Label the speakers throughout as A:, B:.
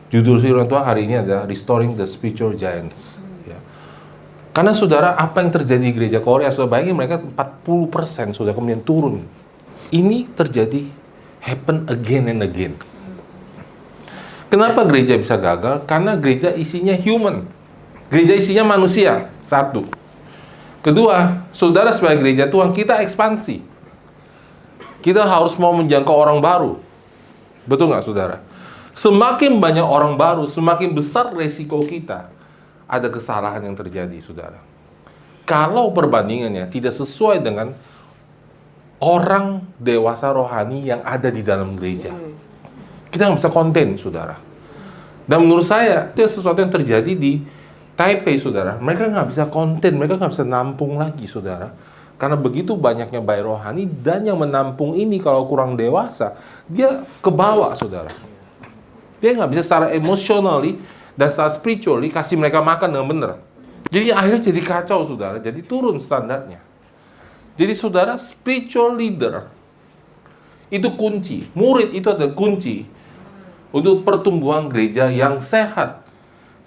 A: Judul firman Tuhan hari ini adalah Restoring the Spiritual Giants. Ya. Karena saudara, apa yang terjadi di gereja Korea, saudara bayangin mereka 40% sudah kemudian turun. Ini terjadi, happen again and again. Kenapa gereja bisa gagal? Karena gereja isinya human. Gereja isinya manusia, satu. Kedua, saudara sebagai gereja Tuhan, kita ekspansi. Kita harus mau menjangkau orang baru. Betul nggak saudara? Semakin banyak orang baru, semakin besar resiko kita ada kesalahan yang terjadi, saudara. Kalau perbandingannya tidak sesuai dengan orang dewasa rohani yang ada di dalam gereja, kita nggak bisa konten, saudara. Dan menurut saya, itu sesuatu yang terjadi di Taipei, saudara. Mereka nggak bisa konten, mereka nggak bisa nampung lagi, saudara. Karena begitu banyaknya bayi rohani, dan yang menampung ini kalau kurang dewasa, dia ke bawah, saudara. Dia nggak bisa secara emotionally dan secara spiritually kasih mereka makan dengan benar. Jadi akhirnya jadi kacau, saudara. Jadi turun standarnya. Jadi saudara, spiritual leader itu kunci. Murid itu adalah kunci untuk pertumbuhan gereja yang sehat.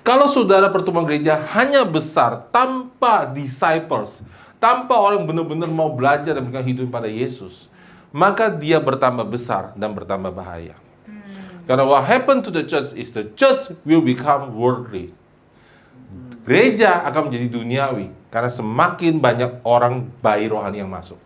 A: Kalau saudara pertumbuhan gereja hanya besar tanpa disciples, tanpa orang benar-benar mau belajar dan mereka hidup pada Yesus, maka dia bertambah besar dan bertambah bahaya. Karena what happened to the church is the church will become worldly. Gereja akan menjadi duniawi karena semakin banyak orang bayi rohani yang masuk.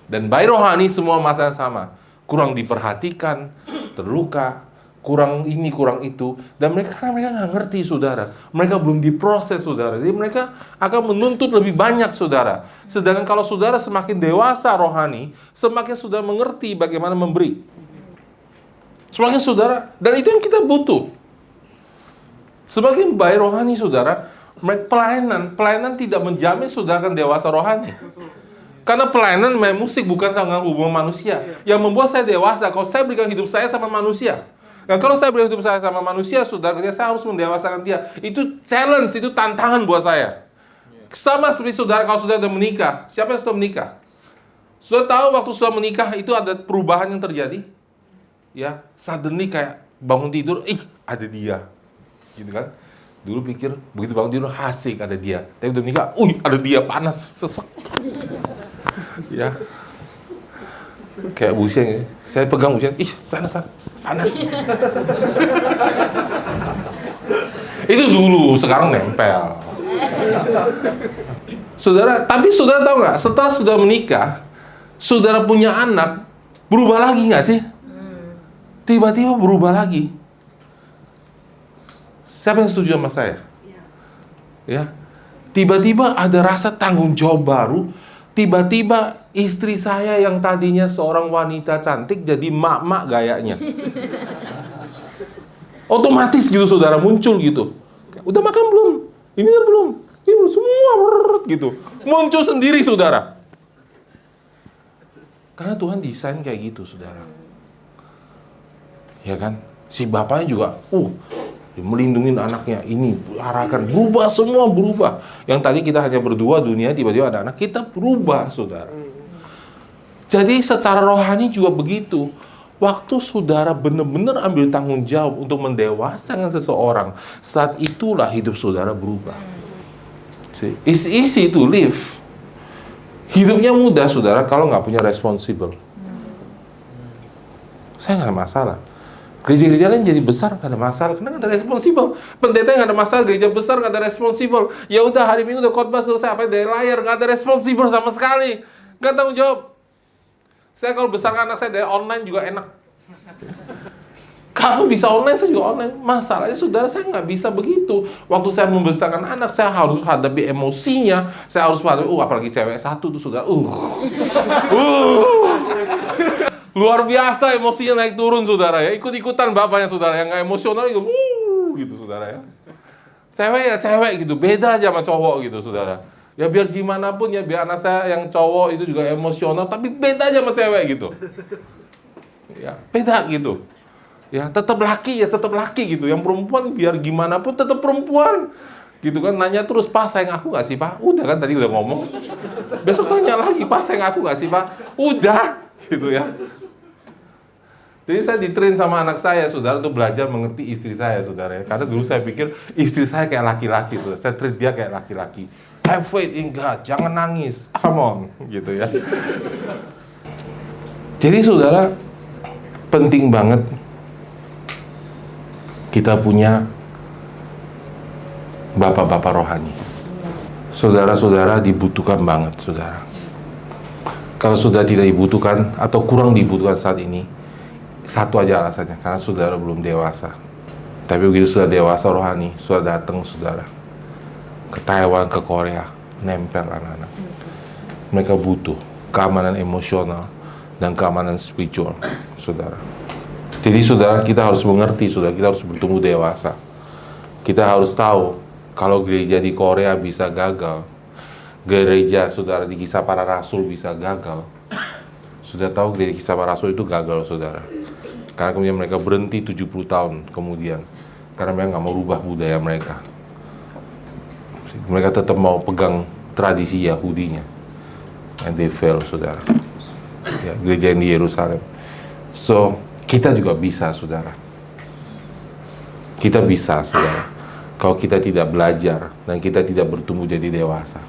A: Dan bayi rohani semua masa yang sama, kurang diperhatikan, terluka, kurang ini, kurang itu, dan mereka nggak ngerti, saudara. Mereka belum diproses, saudara. Jadi mereka akan menuntut lebih banyak, saudara. Sedangkan kalau saudara semakin dewasa rohani, semakin saudara mengerti bagaimana memberi. Semakin saudara, dan itu yang kita butuh. Sebagai bayi rohani, saudara, pelayanan tidak menjamin saudara akan dewasa rohani. Karena pelayanan main musik bukan dengan hubungan manusia. Yang membuat saya dewasa, kalau saya berikan hidup saya sama manusia. Dan kalau saya berikan hidup saya sama manusia, saudara, saya harus mendewasakan dia. Itu challenge, itu tantangan buat saya. Sama seperti saudara, kalau saudara sudah menikah. Siapa yang sudah menikah? Saudara tahu waktu sudah menikah itu ada perubahan yang terjadi? Ya, suddenly kayak bangun tidur, ada dia, gitu kan? Dulu pikir begitu bangun tidur asik ada dia, tapi udah menikah, ada dia, panas, sesek, ya, kayak buseng, saya pegang buseng, sana, panas. Itu dulu, sekarang nempel. Saudara, tapi saudara tahu nggak? Setelah sudah menikah, saudara punya anak, berubah lagi nggak sih? Tiba-tiba berubah lagi. Siapa yang setuju sama saya? Ya. Tiba-tiba ada rasa tanggung jawab baru. Tiba-tiba istri saya yang tadinya seorang wanita cantik jadi mak-mak gayanya. Otomatis gitu, saudara, muncul gitu. Udah makan belum? Ini belum. Ini belum, semua gitu. Muncul sendiri, saudara. Karena Tuhan desain kayak gitu, saudara. Ya kan, si bapaknya juga, melindungi anaknya, ini arahkan, berubah, semua berubah. Yang tadi kita hanya berdua dunia, tiba-tiba ada anak, kita berubah, saudara. Jadi secara rohani juga begitu. Waktu saudara benar-benar ambil tanggung jawab untuk mendewasakan seseorang, saat itulah hidup saudara berubah. See, it's easy to live. Hidupnya mudah, saudara, kalau nggak punya responsible. Saya nggak ada masalah. Gereja-gereja lain jadi besar, nggak ada masalah, karena nggak ada responsibel. Pendeta nggak ada masalah, gereja besar nggak ada responsibel. Ya udah, hari Minggu udah khotbah selesai, apa dari layar, nggak ada responsibel sama sekali, nggak tanggung jawab. Saya kalau besarkan anak saya dari online juga enak. Kalau bisa online, saya juga online. Masalahnya, saudara, saya nggak bisa begitu. Waktu saya membesarkan anak, saya harus hadapi emosinya, saya harus hadapi, apalagi cewek satu tuh, saudara, luar biasa emosinya naik turun, saudara ya. Ikut-ikutan bapaknya, saudara, yang nggak emosional itu, gitu, saudara ya. Cewek ya cewek gitu, beda aja sama cowok gitu, saudara. Ya biar gimana pun ya, biar anak saya yang cowok itu juga emosional, tapi beda aja sama cewek gitu. Ya, beda gitu. Ya, tetap laki gitu. Yang perempuan biar gimana pun tetap perempuan. Gitu kan, nanya terus, "Pak, sayang aku nggak sih, Pak?" Udah kan, tadi udah ngomong. Besok tanya lagi, "Pak, sayang aku nggak sih, Pak?" Udah, gitu ya. Jadi saya ditrain sama anak saya, saudara, untuk belajar mengerti istri saya, saudara. Karena dulu saya pikir istri saya kayak laki-laki, saudara. Saya treat dia kayak laki-laki. Have faith in God, jangan nangis, come on, gitu ya. Jadi saudara, penting banget kita punya bapak-bapak rohani. Saudara-saudara dibutuhkan banget, saudara. Kalau sudah tidak dibutuhkan atau kurang dibutuhkan saat ini, satu aja alasannya, karena saudara belum dewasa. Tapi begitu sudah dewasa rohani, sudah datang saudara ke Taiwan, ke Korea, nempel anak-anak. Mereka butuh keamanan emosional dan keamanan spiritual, saudara. Jadi saudara, kita harus mengerti, saudara, kita harus bertumbuh dewasa. Kita harus tahu, kalau gereja di Korea bisa gagal, gereja saudara di Kisah Para Rasul bisa gagal. Sudah tahu gereja Kisah Para Rasul itu gagal, saudara. Karena kemudian mereka berhenti 70 tahun kemudian. Karena mereka nggak mau rubah budaya mereka. Mereka tetap mau pegang tradisi Yahudinya. And they fail, saudara. Ya, gereja yang di Yerusalem. So, kita juga bisa, saudara. Kita bisa, saudara. Kalau kita tidak belajar dan kita tidak bertumbuh jadi dewasa,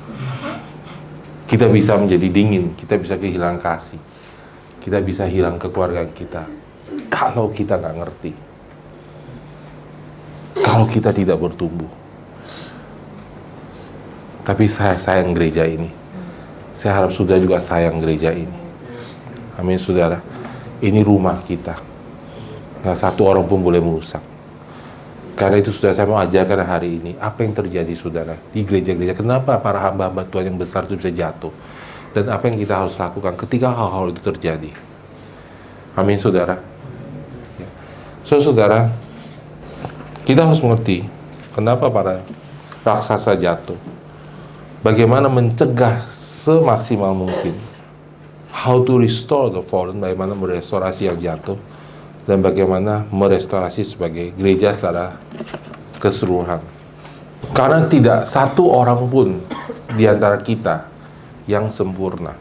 A: kita bisa menjadi dingin, kita bisa kehilangan kasih, kita bisa hilang kekeluargaan kita. Kalau kita nggak ngerti, kalau kita tidak bertumbuh. Tapi saya sayang gereja ini. Saya harap saudara juga sayang gereja ini. Amin, saudara. Ini rumah kita. Nggak satu orang pun boleh merusak. Karena itu sudah saya mau ajarkan hari ini, apa yang terjadi, saudara, di gereja-gereja. Kenapa para hamba-hamba Tuhan yang besar itu bisa jatuh? Dan apa yang kita harus lakukan ketika hal-hal itu terjadi. Amin, saudara. So, saudara, kita harus mengerti kenapa para raksasa jatuh. Bagaimana mencegah semaksimal mungkin. How to restore the fallen, bagaimana merestorasi yang jatuh. Dan bagaimana merestorasi sebagai gereja secara keseluruhan. Karena tidak satu orang pun di antara kita yang sempurna.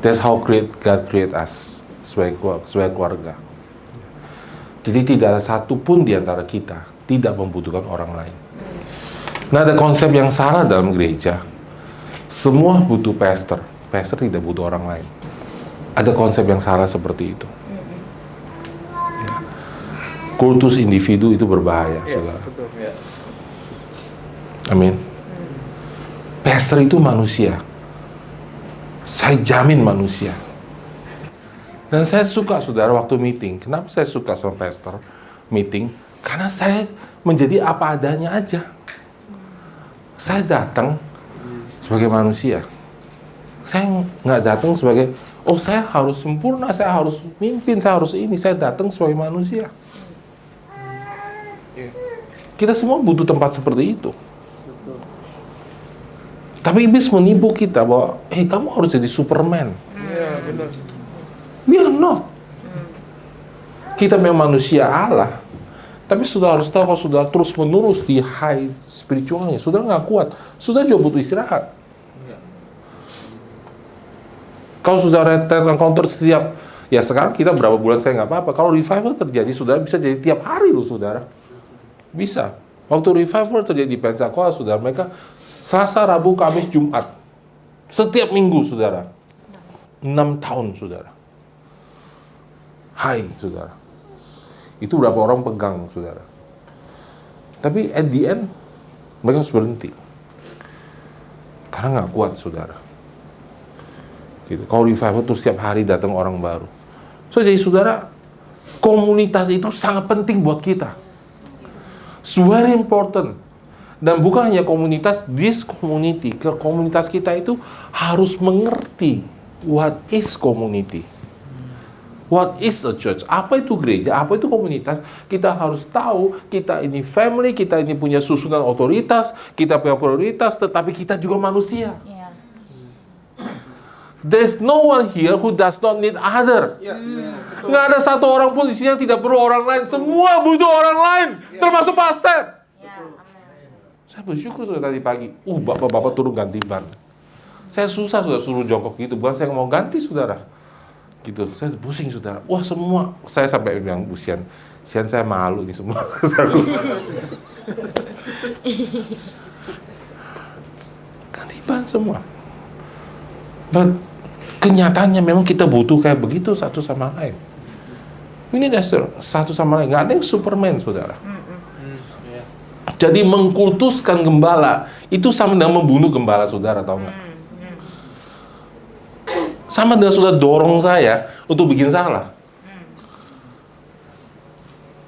A: That's how God create us sebagai keluarga. Jadi tidak ada satu pun di antara kita tidak membutuhkan orang lain. Nah, ada konsep yang salah dalam gereja. Semua butuh pastor. Pastor tidak butuh orang lain. Ada konsep yang salah seperti itu. Kultus individu itu berbahaya, saudara.
B: Betul, ya.
A: Amin. Pastor itu manusia. Saya jamin manusia. Dan saya suka, saudara, waktu meeting. Kenapa saya suka sama pastor meeting? Karena saya menjadi apa adanya aja. Saya datang sebagai manusia. Saya nggak datang sebagai, oh saya harus sempurna, saya harus mimpin, saya harus ini. Saya datang sebagai manusia. Kita semua butuh tempat seperti itu.
B: Betul.
A: Tapi iblis menipu kita bahwa, kamu harus jadi Superman.
B: Iya, benar.
A: We are not. Kita memang manusia Allah. Tapi sudah harus tahu, kalau sudah terus menerus di high spiritualnya, sudah nggak kuat, sudah juga butuh istirahat.
B: Iya.
A: Kalau sudah return encounter setiap, ya sekarang kita berapa bulan saya nggak apa-apa. Kalau revival terjadi, saudara bisa jadi tiap hari loh, saudara. Bisa. Waktu revival terjadi di Pensacola, saudara, mereka Selasa, Rabu, Kamis, Jumat. Setiap minggu, saudara. 6 tahun, saudara. Hai, saudara. Itu berapa orang pegang, saudara. Tapi at the end, mereka harus berhenti. Karena nggak kuat, saudara. Gitu. Kalau revival tuh setiap hari datang orang baru. So, jadi saudara, komunitas itu sangat penting buat kita. It's very important. Dan bukan hanya komunitas, this community. Komunitas kita itu harus mengerti what is community. What is a church? Apa itu gereja? Apa itu komunitas? Kita harus tahu kita ini family, kita ini punya susunan otoritas, kita punya prioritas, tetapi kita juga manusia.
C: Yeah.
A: There's no one here who does not need other.
B: Iya, betul.
A: Nggak ada satu orang pun di sini yang tidak perlu orang lain. Semua butuh orang lain, termasuk pastor.
C: Ya, amin.
A: Saya bersyukur sudah tadi pagi. Bapak-bapak turun ganti ban. Saya susah sudah suruh jongkok gitu. Bukan saya mau ganti, saudara. Gitu, saya pusing saudara. Wah semua, saya sampai bilang Sian saya malu nih semua. Ketiban semua. Dan kenyataannya memang kita butuh kayak begitu satu sama lain. Ini dasar satu sama lain. Nggak ada yang Superman, saudara. Jadi mengkultuskan gembala itu sama dengan membunuh gembala, saudara, tahu nggak? Sama dengan saudara dorong saya untuk bikin salah.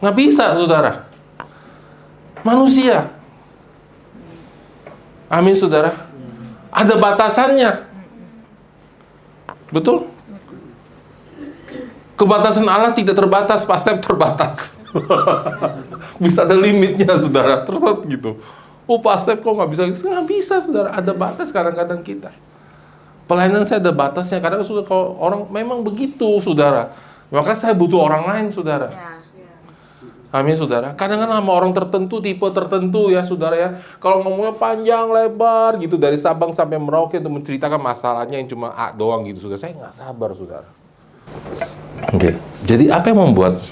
A: Nggak bisa, saudara. Manusia. Amin, saudara. Ada batasannya. Betul? Kebatasan Allah tidak terbatas, pasti terbatas. Bisa ada limitnya, saudara. Terus gitu. Oh, pasti kok nggak bisa? Nggak bisa, saudara. Ada batas kadang-kadang kita. Pelayanan saya ada batasnya. Kadang sudah kalau orang memang begitu, saudara. Maka saya butuh orang lain, saudara. Amin, saudara. Kadang-kadang sama orang tertentu, tipe tertentu ya, saudara ya. Kalau ngomongnya panjang, lebar gitu, dari Sabang sampai Merauke untuk menceritakan masalahnya yang cuma A doang gitu, saudara. Saya nggak sabar, saudara. Oke. Jadi apa yang membuat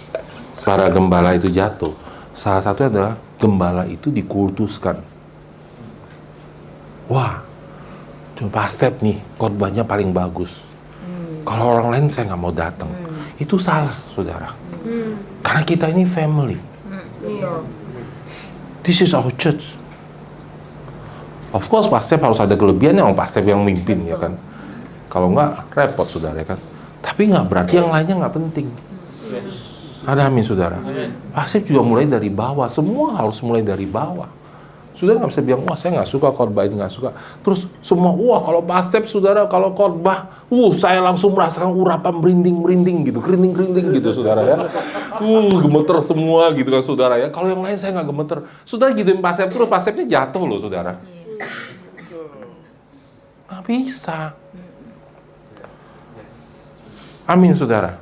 A: para gembala itu jatuh? Salah satunya adalah gembala itu dikultuskan. Wah, cuma pastor nih, khotbahnya paling bagus. Kalau orang lain saya nggak mau datang. Itu salah, saudara. Karena kita ini family. This is our church. Of course, pastor harus ada kelebihannya, orang pastor yang mimpin, ya kan. Kalau nggak, repot, saudara, ya kan. Tapi nggak berarti yang lainnya nggak penting. Ada amin, saudara. Pastor juga mulai dari bawah. Semua harus mulai dari bawah. Saudara nggak bisa bilang, wah saya nggak suka khotbah ini, nggak suka. Terus semua, wah kalau pastor, saudara, kalau khotbah, saya langsung merasakan urapan merinding gitu, kerinding gitu, saudara ya. Gemeter semua gitu kan, saudara ya. Kalau yang lain saya nggak gemeter. Saudara gituin pastor terus, pastornya jatuh loh, saudara. Nggak bisa. Amin, saudara.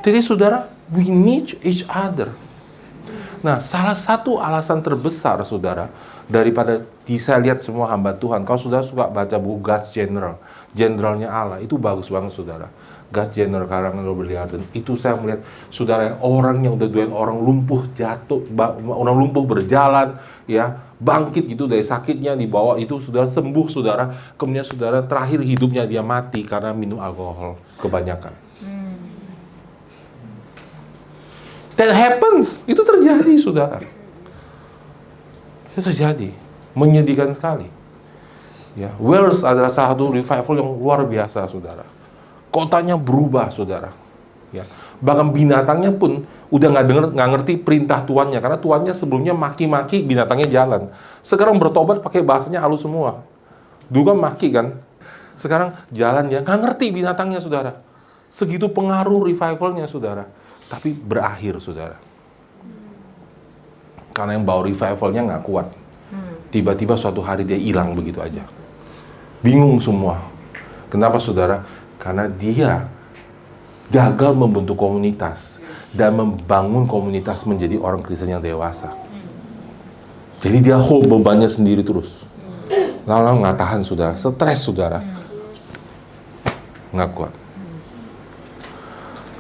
A: Jadi saudara, we need each other. Nah, salah satu alasan terbesar, saudara, daripada saya lihat semua hamba Tuhan, kalau saudara suka baca buku God's General, Generalnya Allah, itu bagus banget, saudara. God General karangan Robert Liardon, itu saya melihat, saudara, orang yang udah doain orang lumpuh jatuh, orang lumpuh berjalan, ya, bangkit gitu dari sakitnya, dibawa itu saudara sembuh, saudara. Kemudian saudara terakhir hidupnya dia mati karena minum alkohol kebanyakan. That happens, itu terjadi, saudara. Itu terjadi, menyedihkan sekali. Ya, Wales adalah salah satu revival yang luar biasa, saudara. Kotanya berubah, saudara. Ya, bahkan binatangnya pun udah nggak ngerti perintah tuannya, karena tuannya sebelumnya maki-maki, binatangnya jalan. Sekarang bertobat pakai bahasanya halus semua. Dulu kan maki kan, sekarang jalan ya, nggak ngerti binatangnya, saudara. Segitu pengaruh revivalnya, saudara. Tapi berakhir, saudara. Karena yang bawa revivalnya nggak kuat. Tiba-tiba suatu hari dia hilang begitu aja. Bingung semua. Kenapa, saudara? Karena dia gagal membentuk komunitas dan membangun komunitas menjadi orang Kristen yang dewasa. Jadi dia hold bebannya sendiri terus. Lalu nggak tahan, saudara. Stres, saudara. Nggak kuat.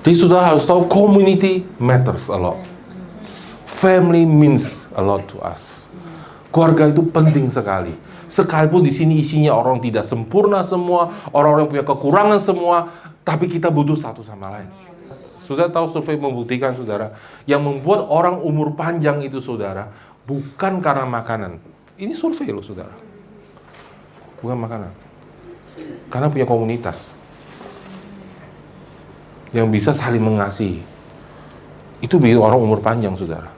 A: Jadi saudara harus tahu, community matters a lot. Family means a lot to us. Keluarga itu penting sekali. Sekalipun di sini isinya orang tidak sempurna semua, orang-orang punya kekurangan semua, tapi kita butuh satu sama lain. Sudah tahu survei membuktikan, saudara, yang membuat orang umur panjang itu, saudara, bukan karena makanan. Ini survei loh, saudara. Bukan makanan. Karena punya komunitas yang bisa saling mengasihi. Itu bikin orang umur panjang, saudara.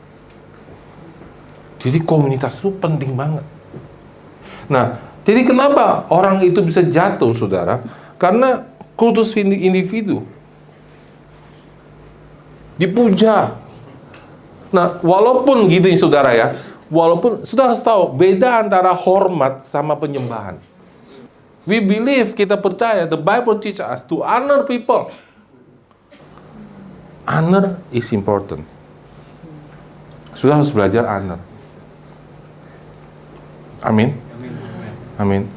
A: Jadi komunitas itu penting banget. Nah, jadi kenapa orang itu bisa jatuh, saudara? Karena kultus individu dipuja. Nah, walaupun gitu, saudara ya, walaupun saudara harus tahu beda antara hormat sama penyembahan. We believe, kita percaya, the Bible teach us to honor people. Honor is important. Sudah harus belajar honor. Amin. Amin.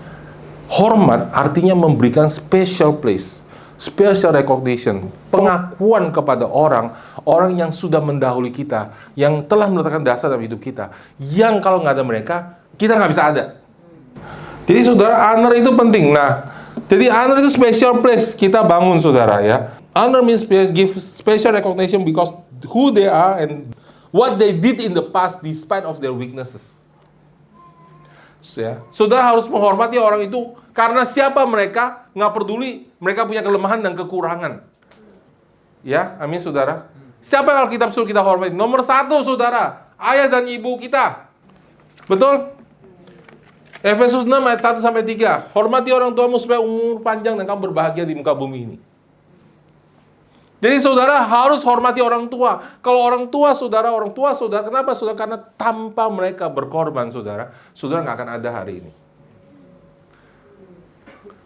A: Hormat artinya memberikan special place, Special recognition, pengakuan kepada orang yang sudah mendahului kita, yang telah meletakkan dasar dalam hidup kita, yang kalau nggak ada mereka, kita nggak bisa ada. Jadi saudara, honor itu penting. Nah, jadi honor itu special place kita bangun saudara ya. Honor means give special recognition because who they are and what they did in the past despite of their weaknesses. Ya. Saudara harus menghormati orang itu karena siapa mereka, nggak peduli mereka punya kelemahan dan kekurangan. Ya, amin saudara. Siapa yang Alkitab suruh kita hormati? Nomor 1 saudara, ayah dan ibu kita. Betul? Efesus 6 ayat 1 sampai 3. Hormati orang tuamu supaya umur panjang dan kamu berbahagia di muka bumi ini. Jadi saudara harus hormati orang tua. Kalau orang tua saudara, kenapa saudara? Karena tanpa mereka berkorban saudara nggak akan ada hari ini.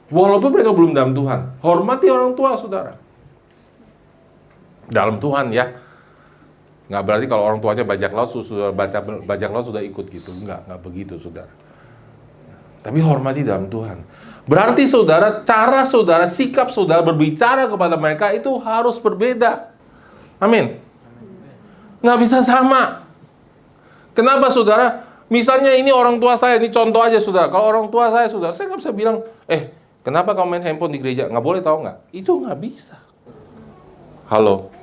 A: Walaupun mereka belum dalam Tuhan, hormati orang tua saudara. Dalam Tuhan ya. Nggak berarti kalau orang tuanya bajak laut, bajak laut sudah ikut gitu. Nggak begitu saudara. Tapi hormati dalam Tuhan. Berarti saudara, cara saudara, sikap saudara berbicara kepada mereka itu harus berbeda. Amin. Nggak bisa sama. Kenapa saudara? Misalnya ini orang tua saya, ini contoh aja saudara. Kalau orang tua saya saudara, saya nggak bisa bilang, kenapa kamu main handphone di gereja? Nggak boleh, tahu nggak? Itu nggak bisa. Halo.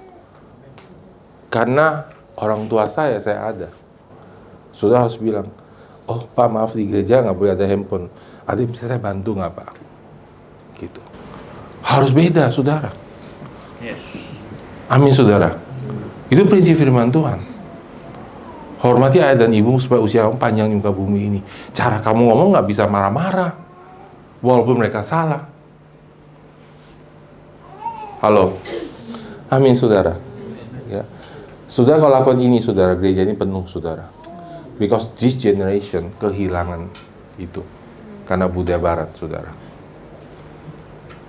A: Karena orang tua saya ada. Saudara harus bilang, oh Pak, maaf di gereja nggak boleh ada handphone. Ada yang bisa saya bantu nggak Pak? Gitu. Harus beda, saudara.
B: Yes.
A: Amin, saudara. Itu prinsip firman Tuhan. Hormati ayah dan ibu supaya usia kamu panjang di muka bumi ini. Cara kamu ngomong nggak bisa marah-marah, walaupun mereka salah. Halo. Amin, saudara. Ya. Saudara kalau lakukan ini, saudara, gereja ini penuh, saudara. Because this generation kehilangan itu. Karena budaya barat, saudara.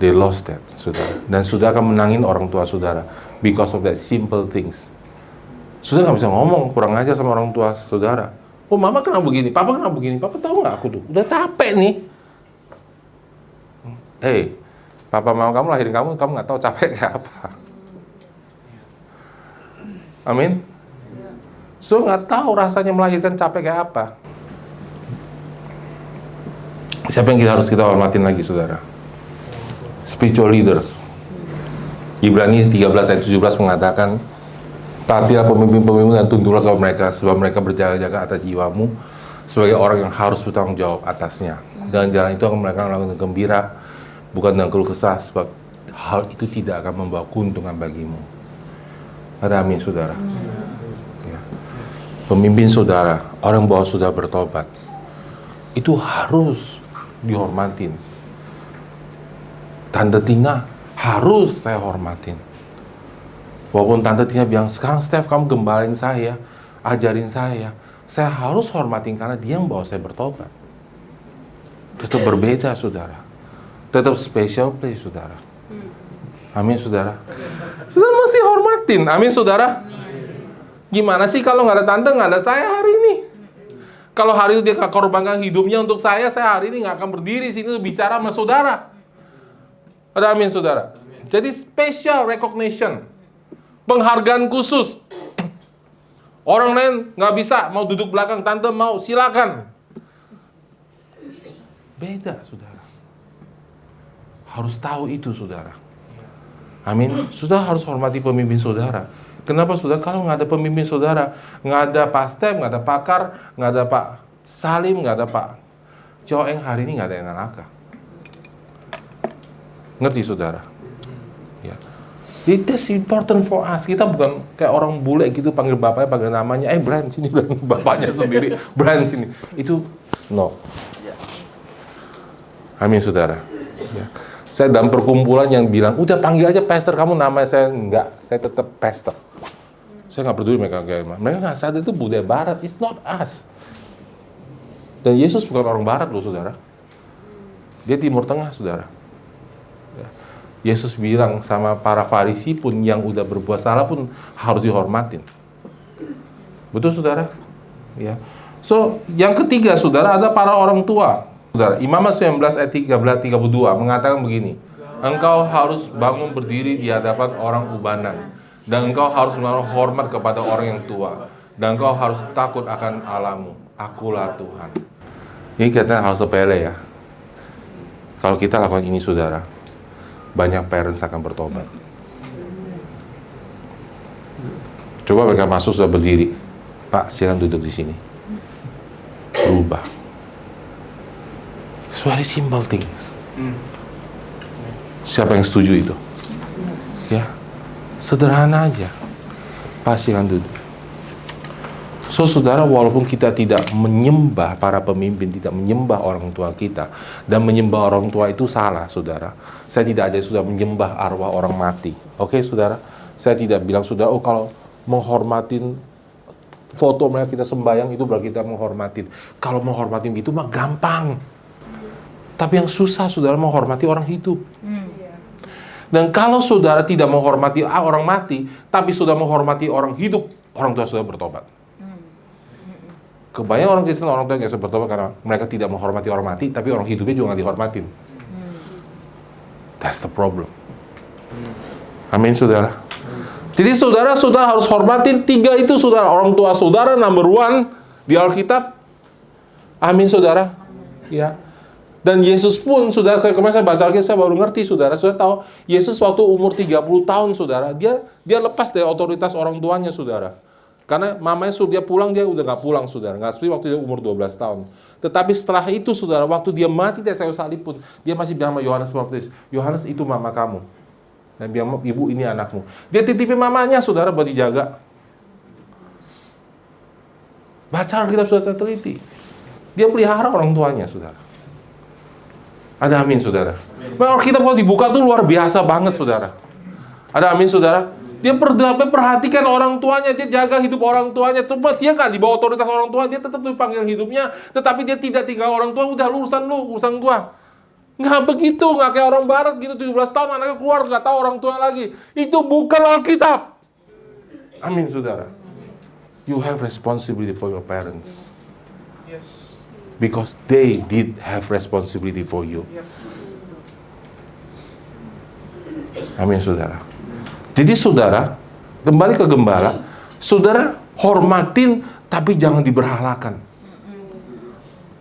A: They lost that, saudara. Dan saudara akan menangin orang tua saudara. Because of that simple things. Saudara nggak bisa ngomong, kurang aja sama orang tua saudara. Oh, mama kenapa begini? Papa kenapa begini? Papa tahu nggak aku tuh? Udah capek nih. Papa mama kamu lahirin kamu nggak tahu capek kayak apa. Amin. So nggak tahu rasanya melahirkan capek kayak apa. Siapa yang harus kita hormatin lagi, saudara? Spiritual leaders. Ibrani 13 ayat 17 mengatakan, taatilah pemimpin-pemimpin dan tunduklah kepada mereka, sebab mereka berjaga-jaga atas jiwamu sebagai orang yang harus bertanggung jawab atasnya. Dan jalan itu akan mereka lakukan dengan gembira, bukan dengan keluh kesah, sebab hal itu tidak akan membawa keuntungan bagimu. Ada amin, saudara. Ya. Pemimpin saudara, orang bawa saudara bertobat, itu harus dihormatin. Tante Tina harus saya hormatin. Walaupun Tante Tina bilang, sekarang Steph kamu gembalain saya, ajarin saya harus hormatin karena dia yang bawa saya bertobat. Tetap berbeda, saudara. Tetap special place, saudara. Amin, saudara. Saudara mesti hormatin. Amin, saudara. Gimana sih kalau nggak ada Tante, nggak ada saya hari ini? Kalau hari itu dia korbankan hidupnya untuk saya hari ini nggak akan berdiri sini bicara sama saudara. Ada amin, saudara. Jadi special recognition, penghargaan khusus. Orang lain nggak bisa, mau duduk belakang, Tante mau, silakan. Beda, saudara. Harus tahu itu, saudara. Amin. Saudara harus hormati pemimpin saudara. Kenapa, saudara? Kalau nggak ada pemimpin saudara, nggak ada Pak Step, nggak ada Pakar, nggak ada Pak Salim, nggak ada Pak Joeng, hari ini nggak ada yang nalaka. Ngerti, saudara? Ya. It is important for us. Kita bukan kayak orang bule gitu, panggil bapaknya, panggil namanya. Brian sini, bilang bapaknya sendiri. Brian sini. Itu no. Amin, saudara. Ya. Saya dalam perkumpulan yang bilang, udah panggil aja pastor kamu, namanya saya enggak. Saya tetap pastor. Saya nggak peduli mereka kayak gimana. Mereka nggak sadar itu budaya barat. It's not us. Dan Yesus bukan orang barat loh, saudara. Dia Timur Tengah, saudara. Ya. Yesus bilang sama para Farisi pun yang udah berbuat salah pun harus dihormatin. Betul, saudara? Ya. So, yang ketiga, saudara, ada para orang tua. Saudara, Imamat 19 ayat 32 mengatakan begini. Engkau harus bangun berdiri di hadapan orang ubanan. Dan engkau harus menaruh hormat kepada orang yang tua. Dan engkau harus takut akan Allahmu. Akulah Tuhan. Ini kelihatannya hal sepele ya. Kalau kita lakukan ini saudara, banyak parents akan bertobat. Coba mereka masuk sudah berdiri. Pak, silakan duduk di sini. Berubah. It's very simple things. Siapa yang setuju itu? Ya, sederhana aja. Pak, silakan duduk. So, saudara, walaupun kita tidak menyembah para pemimpin, tidak menyembah orang tua kita, dan menyembah orang tua itu salah, saudara. Saya tidak ada sudah menyembah arwah orang mati. Oke, saudara? Saya tidak bilang, saudara, oh kalau menghormatin foto mereka kita sembahyang itu berarti kita menghormatin. Kalau menghormatin itu mah gampang. Tapi yang susah, saudara, menghormati orang hidup. Dan kalau saudara tidak menghormati orang mati, tapi sudah menghormati orang hidup, orang tua sudah bertobat. Kebanyakan orang Kristen, orang tua yang sudah bertobat karena mereka tidak menghormati orang mati, tapi orang hidupnya juga nggak dihormatin. That's the problem. Amin, saudara. Jadi saudara harus hormatin tiga itu, saudara. Orang tua saudara number one di Alkitab. Amin, saudara. Ya. Dan Yesus pun, saudara, kemarin saya baca Alkitab, saya baru ngerti, saudara. Saudara tahu, Yesus waktu umur 30 tahun, saudara, dia lepas dari otoritas orang tuanya, saudara. Karena mamanya suruh dia pulang, dia udah nggak pulang, saudara. Nggak seperti waktu dia umur 12 tahun. Tetapi setelah itu, saudara, waktu dia mati dari kayu salib pun, dia masih bilang sama Yohanes Pembaptis, Yohanes, itu mama kamu. Dan bilang, ibu, ini anakmu. Dia titipin mamanya, saudara, buat dijaga. Baca Alkitab, saudara, teliti. Dia pelihara orang tuanya, saudara. Ada amin, saudara. Alkitab kalau dibuka tuh luar biasa banget, saudara. Ada amin, saudara. Dia perhatikan orang tuanya, dia jaga hidup orang tuanya. Coba dia nggak di bawah otoritas orang tua, dia tetap dipanggil hidupnya. Tetapi dia tidak tinggal orang tua, udah urusan gua. Nggak begitu, nggak kayak orang barat gitu, 17 tahun anaknya keluar, nggak tahu orang tua lagi. Itu bukan Alkitab. Amin, saudara. You have responsibility for your parents.
B: Yes.
A: Because they did have responsibility for you. Amin, saudara. Jadi saudara, kembali ke gembala, saudara hormatin tapi jangan diberhalakan.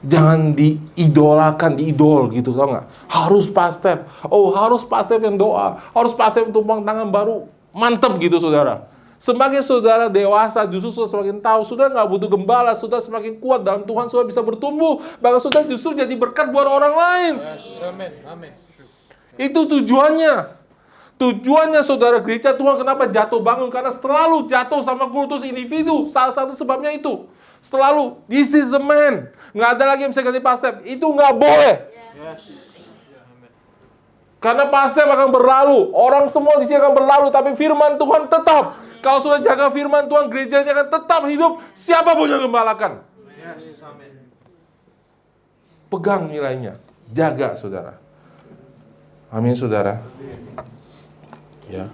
A: Jangan diidolakan, diidol gitu, tau nggak? Harus pastep. Oh, harus pastep yang doa. Harus pastep yang tumpang tangan baru. Mantep gitu, saudara. Semakin saudara dewasa, justru saudara semakin tahu, saudara nggak butuh gembala, saudara semakin kuat dalam Tuhan, saudara bisa bertumbuh. Bahkan saudara justru jadi berkat buat orang lain.
B: Yes, amen, amen.
A: Itu tujuannya. Tujuannya saudara gereja Tuhan kenapa jatuh bangun? Karena selalu jatuh sama kultus individu. Salah satu sebabnya itu. Selalu, this is the man. Nggak ada lagi yang bisa ganti pastep. Itu nggak boleh.
B: Yes.
A: Karena pastep akan berlalu. Orang semua di sini akan berlalu. Tapi firman Tuhan tetap. Kalau sudah jaga firman Tuhan, gerejanya akan tetap hidup. Siapapun yang gembalakan.
B: Yes, amen.
A: Pegang nilainya. Jaga, saudara. Amin, saudara. Ya.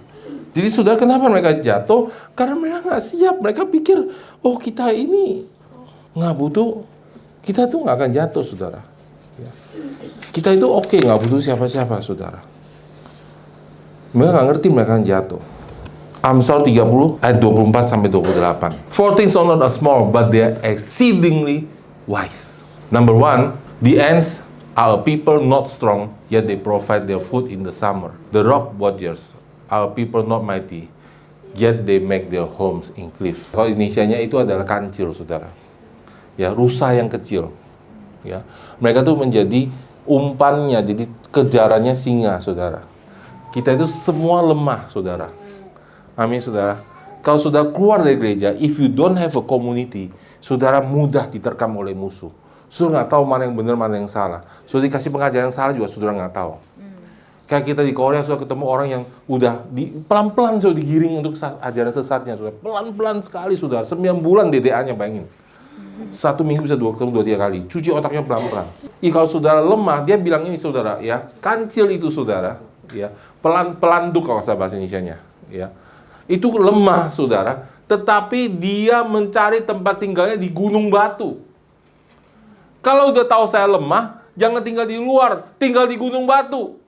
A: Jadi saudara, kenapa mereka jatuh? Karena mereka nggak siap. Mereka pikir, oh kita ini nggak butuh. Kita tuh nggak akan jatuh, saudara. Ya. Kita itu oke, nggak butuh siapa-siapa, saudara. Mereka nggak ngerti mereka akan jatuh. Amsal 30 ayat 24 sampai 28. Four things are not small, but they are exceedingly wise. Number one, the ants are a people not strong, yet they provide their food in the summer. The rock watchers are people not mighty, yet they make their homes in cliff. Kalau inisialnya itu adalah kancil, saudara. Ya, rusa yang kecil. Ya, mereka tuh menjadi umpannya, jadi kejarannya singa, saudara. Kita itu semua lemah, saudara. Amin, saudara. Kalau sudah keluar dari gereja, if you don't have a community, saudara mudah diterkam oleh musuh. Saudara nggak tahu mana yang benar, mana yang salah. Saudara dikasih pengajaran yang salah juga, saudara nggak tahu. Kayak kita di Korea, sudah ketemu orang yang udah pelan-pelan sudah digiring untuk ajaran sesatnya, sudah pelan-pelan sekali, sudah 9 bulan DDA-nya, bayangin. 1 minggu bisa ketemu 2-3 kali, cuci otaknya pelan-pelan. Kalau saudara lemah, dia bilang ini, saudara, ya, kancil itu, saudara, ya, pelanduk kalau saya bahasa Indonesianya, ya, itu lemah, saudara, tetapi dia mencari tempat tinggalnya di gunung batu. Kalau udah tahu saya lemah, jangan tinggal di luar, tinggal di gunung batu.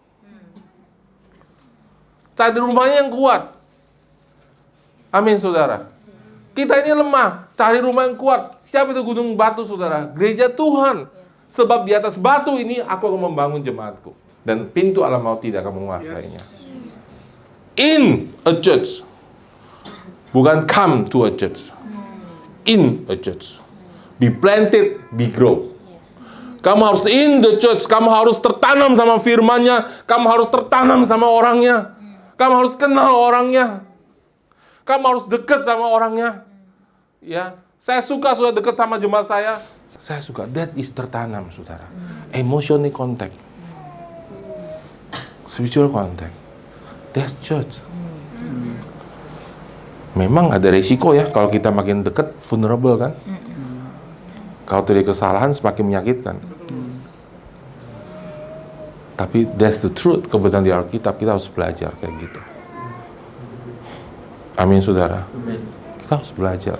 A: Cari rumahnya yang kuat. Amin, saudara. Kita ini lemah, cari rumah yang kuat. Siapa itu gunung batu, saudara? Gereja Tuhan. Sebab di atas batu ini aku akan membangun jemaatku. Dan pintu alam maut tidak akan menguasainya. In a church. Bukan come to a church. In a church. Be planted, be grow. Kamu harus in the church. Kamu harus tertanam sama firman-Nya. Kamu harus tertanam sama orangnya. Kamu harus kenal orangnya. Kamu harus dekat sama orangnya. Ya, saya suka sudah dekat sama jemaat saya. Saya suka. That is tertanam, saudara. Emotional contact. Spiritual contact. That's church. Memang ada resiko ya kalau kita makin dekat, vulnerable kan. Kalau terjadi kesalahan semakin menyakitkan. Tapi that's the truth. Kebetulan di Alkitab kita harus belajar kayak gitu. Amin, saudara. Kita harus belajar.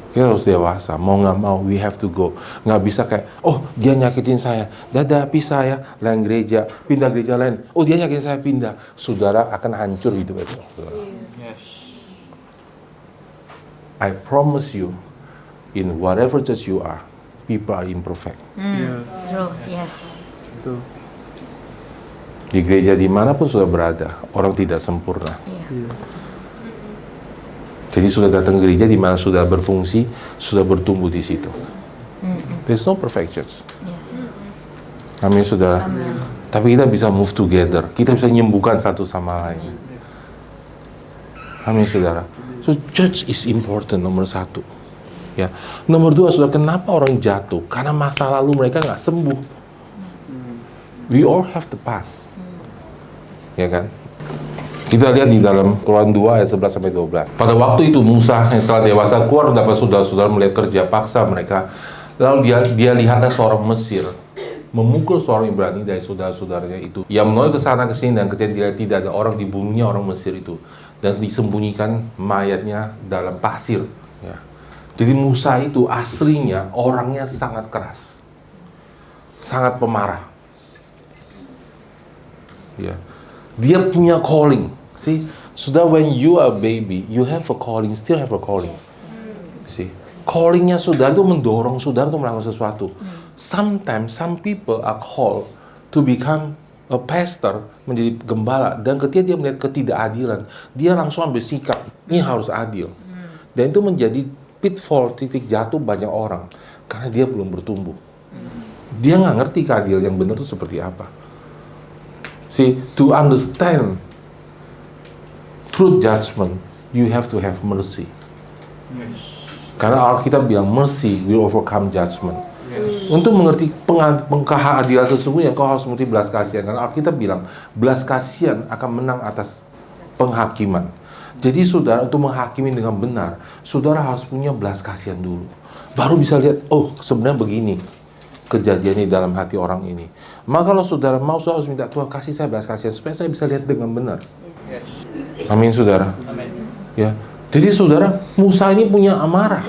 A: Kita harus dewasa. Mau nggak mau, we have to go. Nggak bisa kayak, oh dia nyakitin saya, dadah pisah ya, lain gereja, pindah gereja lain. Oh dia nyakitin saya, pindah. Saudara akan hancur hidup itu. I promise you, in whatever church you are, people are imperfect.
C: True, yes.
B: Betul.
A: Di gereja dimanapun sudah berada, orang tidak sempurna. Jadi sudah datang ke gereja di mana sudah berfungsi, sudah bertumbuh di situ. There's no perfect church.
C: Yes.
A: Amin, saudara.
C: Amin.
A: Tapi kita bisa move together. Kita bisa menyembuhkan satu sama lain. Amin, saudara. So church is important, nomor satu. Ya, nomor dua, saudara, kenapa orang jatuh? Karena masa lalu mereka nggak sembuh. We all have the past. Ya kan? Kita lihat di dalam Keluaran 2 ayat 11 sampai 12. Pada waktu itu Musa yang telah dewasa keluar dapat saudara-saudara melihat kerja paksa mereka. Lalu dia lihatlah seorang Mesir memukul seorang Ibrani dari saudara-saudaranya itu. Ia menoleh ke sana ke sini dan ketika dia tidak ada orang, dibunuhnya orang Mesir itu dan disembunyikan mayatnya dalam pasir. Ya. Jadi Musa itu aslinya orangnya sangat keras, sangat pemarah. Ya. Dia punya calling. See, sudah when you are baby, you have a calling, still have a calling. See, callingnya saudara itu mendorong saudara untuk melakukan sesuatu. Sometimes some people are called to become a pastor, menjadi gembala, dan ketika dia melihat ketidakadilan, dia langsung ambil sikap, ini harus adil. Dan itu menjadi pitfall, titik jatuh banyak orang karena dia belum bertumbuh. Dia nggak ngerti keadilan yang benar itu seperti apa. See, to understand truth judgment, you have to have mercy. Karena Alkitab bilang mercy will overcome judgment. Untuk mengerti keadilan sesungguhnya, kau harus mengerti belas kasihan. Karena Alkitab bilang belas kasihan akan menang atas penghakiman. Jadi saudara, untuk menghakimi dengan benar, saudara harus punya belas kasihan dulu. Baru bisa lihat, oh sebenarnya begini kejadiannya dalam hati orang ini. Maka kalau saudara mau, saudara harus minta, Tuhan kasih saya belas kasihan supaya saya bisa lihat dengan benar. Amin, saudara. Ya. Jadi saudara, Musa ini punya amarah.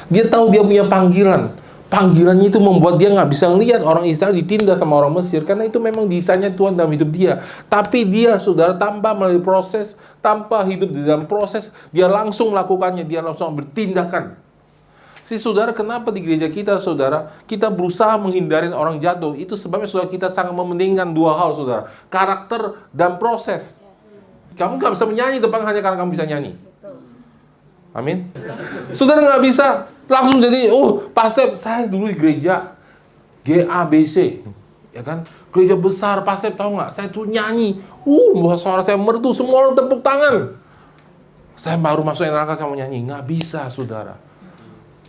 A: Dia tahu dia punya panggilan. Panggilannya itu membuat dia nggak bisa ngelihat orang Israel ditindas sama orang Mesir, karena itu memang desainnya Tuhan dalam hidup dia. Tapi dia, saudara, tanpa melalui proses, tanpa hidup di dalam proses, dia langsung melakukannya, dia langsung bertindakan. Si saudara, kenapa di gereja kita, saudara, kita berusaha menghindarin orang jatuh? Itu sebabnya saudara, kita sangat mementingkan dua hal, saudara, karakter dan proses. Kamu nggak bisa menyanyi depan hanya karena kamu bisa nyanyi. Amin. Saudara nggak bisa langsung jadi, pastor, saya dulu di gereja GABC, ya kan? Gereja besar, pastor, tahu nggak? Saya tuh nyanyi, suara saya merdu, semua orang tepuk tangan. Saya baru masuk neraka, saya mau nyanyi. Nggak bisa, saudara.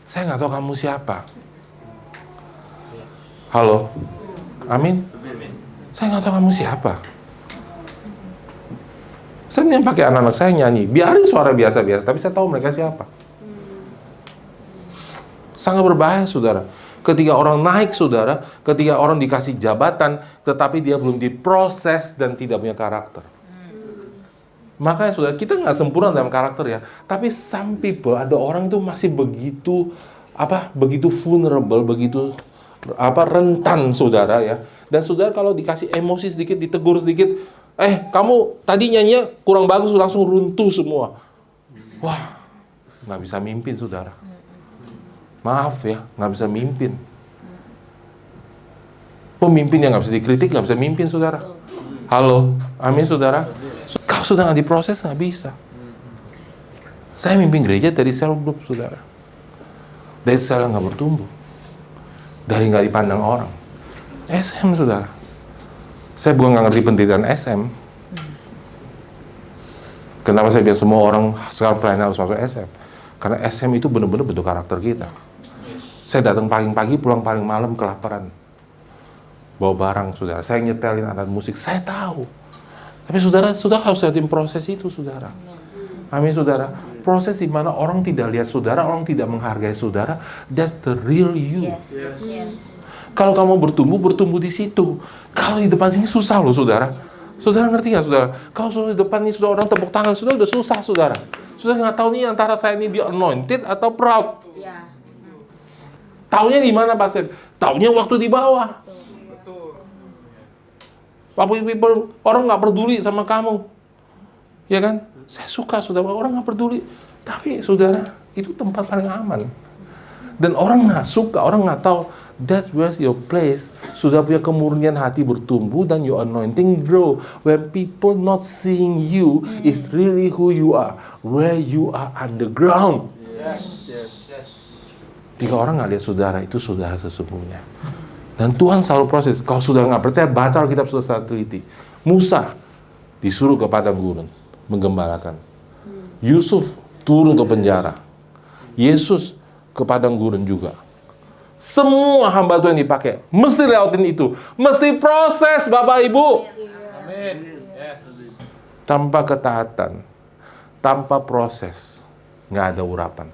A: Saya nggak tahu kamu siapa. Halo, amin. Saya nggak tahu kamu siapa. Saya yang pakai anak-anak saya nyanyi, biarin suara biasa-biasa, tapi saya tahu mereka siapa. Sangat berbahaya, saudara. Ketika orang naik, saudara, ketika orang dikasih jabatan, tetapi dia belum diproses dan tidak punya karakter. Makanya, saudara, kita nggak sempurna dalam karakter ya. Tapi some people, ada orang itu masih begitu vulnerable, begitu rentan, saudara ya. Dan saudara kalau dikasih emosi sedikit, ditegur sedikit, Kamu tadi nyanyinya kurang bagus, langsung runtuh semua. Wah, nggak bisa mimpin, saudara. Maaf ya, nggak bisa mimpin. Pemimpin yang nggak bisa dikritik, nggak bisa mimpin, saudara. Halo, amin, saudara. Kalau sudah nggak diproses, nggak bisa. Saya mimpin gereja dari sel grup, saudara. Dari sel yang nggak bertumbuh. Dari nggak dipandang orang. SM, saudara. Saya bukan nggak ngerti pendirian SM. Kenapa saya bilang semua orang sekarang pelayanan harus masuk SM? Karena SM itu benar-benar bentuk karakter kita. Saya datang pagi-pagi, pulang paling malam kelaparan. Bawa barang, saudara. Saya nyetelin alat musik, saya tahu. Tapi saudara harus lihatin proses itu, saudara. Amin, saudara. Proses di mana orang tidak lihat saudara, orang tidak menghargai saudara. That's the real you.
C: Yes.
A: Kalau kamu bertumbuh di situ. Kalau di depan sini susah loh, saudara. Saudara ngerti nggak, saudara? Kalau sudah di depan ini sudah orang tepuk tangan, sudah udah susah, saudara. Sudah nggak tahu nih antara saya ini di anointed atau proud.
C: Ya.
A: Taunya di mana, Pastor? Taunya waktu di bawah. Waktu people, orang nggak peduli sama kamu, ya kan? Saya suka, saudara, orang nggak peduli. Tapi, saudara, itu tempat paling aman. Dan orang nggak suka, orang nggak tahu. That's where your place. Sudah punya kemurnian hati bertumbuh dan your anointing grow. When people not seeing you, is really who you are. Where you are underground. Jika orang nggak lihat saudara, itu saudara sesungguhnya. Dan Tuhan selalu proses. Kalau sudah nggak percaya, baca Alkitab sudah secara teliti. Musa disuruh ke padang gurun menggembalakan. Yusuf turun ke penjara. Yesus ke padang gurun juga. Semua hamba Tuhan yang dipakai mesti lewatin itu, mesti proses, Bapak Ibu.
B: Amin.
A: Tanpa ketaatan, tanpa proses, nggak ada urapan,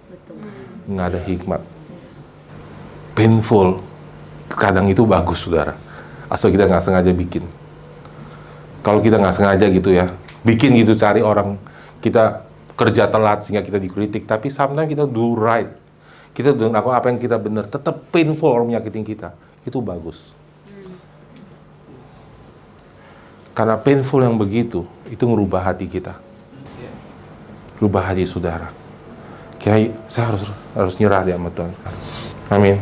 A: nggak ada hikmat. Painful. Kadang itu bagus, saudara. Asal kita nggak sengaja bikin. Kalau kita nggak sengaja gitu ya, bikin gitu, cari orang, kita kerja telat sehingga kita dikritik. Tapi sometimes kita do right. Kita dengan apa yang kita benar, tetap painful orang menyakitin kita. Itu bagus. Karena painful yang begitu, itu ngerubah hati kita. Rubah hati saudara. Kiai, saya harus nyerah di sama Tuhan. Amin.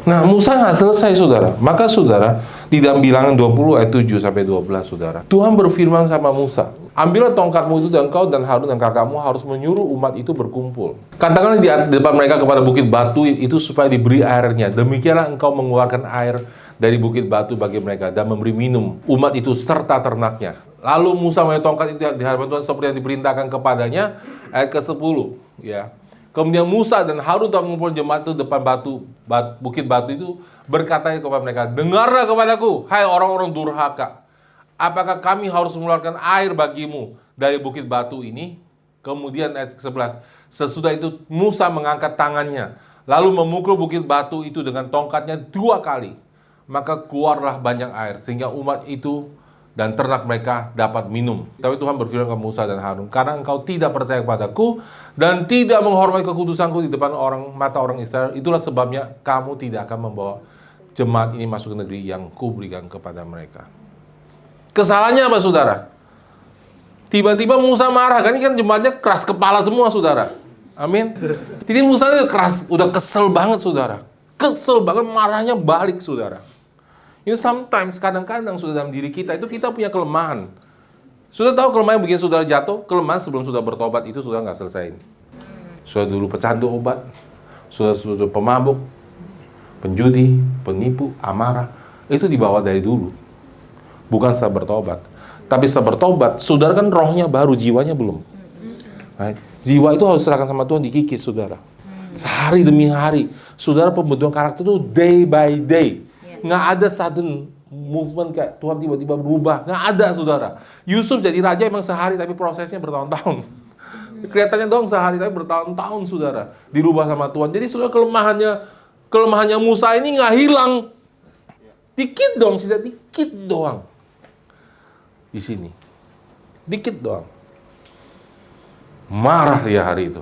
A: Nah, Musa nggak selesai, saudara. Maka, saudara, di dalam Bilangan 20 ayat 7 sampai 12, saudara, Tuhan berfirman sama Musa, ambillah tongkatmu itu dan kau dan Harun dan kakakmu harus menyuruh umat itu berkumpul. Katakanlah di depan mereka kepada bukit batu itu supaya diberi airnya. Demikianlah engkau mengeluarkan air dari bukit batu bagi mereka dan memberi minum umat itu serta ternaknya. Lalu Musa mengambil tongkat itu di hadapan Tuhan seperti yang diperintahkan kepadanya. Ayat ke-10, ya. Kemudian Musa dan Harun telah mengumpulkan jemaat itu depan bukit batu itu, berkata kepada mereka, dengarlah kepadaku, hai orang-orang durhaka. Apakah kami harus mengeluarkan air bagimu dari bukit batu ini? Kemudian ayat ke-11, sesudah itu Musa mengangkat tangannya, lalu memukul bukit batu itu dengan tongkatnya 2 kali. Maka keluarlah banyak air, sehingga umat itu dan ternak mereka dapat minum. Tapi Tuhan berfirman ke Musa dan Harun, karena engkau tidak percaya kepadaku dan tidak menghormati kekudusanku di depan mata orang Israel, itulah sebabnya kamu tidak akan membawa jemaat ini masuk ke negeri yang kuberikan kepada mereka. Kesalahannya apa, saudara? Tiba-tiba Musa marah, kan ini kan jemaatnya keras kepala semua, saudara. Amin. Jadi Musa itu keras, udah kesel banget, saudara. Kesel banget, marahnya balik, saudara. You sometimes, kadang-kadang sudah dalam diri kita, itu kita punya kelemahan. Sudah tahu kelemahan yang bikin saudara jatuh? Kelemahan sebelum sudah bertobat itu sudah nggak selesai. Sudah dulu pecandu obat, sudah pemabuk, penjudi, penipu, amarah. Itu dibawa dari dulu. Bukan setelah bertobat. Tapi setelah bertobat, saudara kan rohnya baru, jiwanya belum. Right? Jiwa itu harus serahkan sama Tuhan, dikikis, saudara. Sehari demi hari. Saudara pembentukan karakter itu day by day. Nggak ada sudden movement kayak Tuhan tiba-tiba berubah. Nggak ada, saudara. Yusuf jadi raja emang sehari, tapi prosesnya bertahun-tahun. Kelihatannya dong sehari, tapi bertahun-tahun, saudara. Dirubah sama Tuhan. Jadi saudara, kelemahannya Musa ini nggak hilang. Dikit dong, sisa dikit doang. Di sini. Dikit doang. Marah dia hari itu.